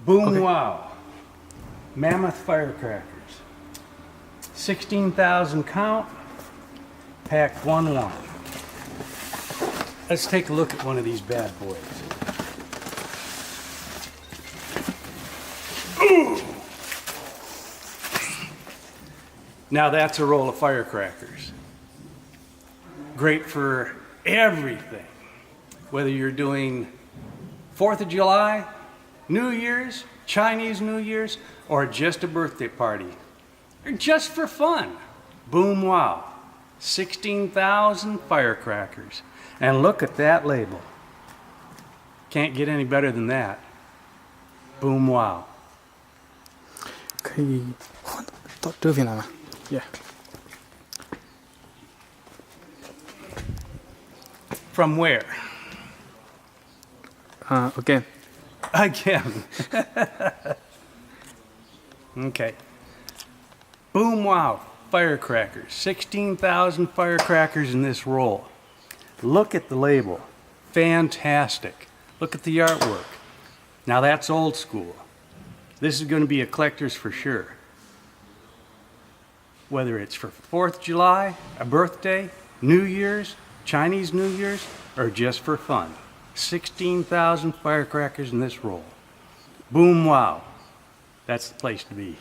Boom Okay. wow. Mammoth firecrackers. 16,000 count, packed 1-1. Let's take a look at one of these bad boys. Ooh. Now that's a roll of firecrackers. Great for everything. Whether you're doing 4th of July, New Year's, Chinese New Year's, or just a birthday party. Or just for fun. Boom wow. 16,000 firecrackers. And look at that label. Can't get any better than that. Boom wow. 可以换到这边来吗 ？Yeah. From where? Again. Again. Okay. Boom wow. Firecrackers. 16,000 firecrackers in this roll. Look at the label. Fantastic. Look at the artwork. Now that's old school. This is going to be a collector's for sure. Whether it's for 4th of July, a birthday, New Year's, Chinese New Year's, or just for fun. 16,000 firecrackers in this roll. Boom wow. That's the place to be.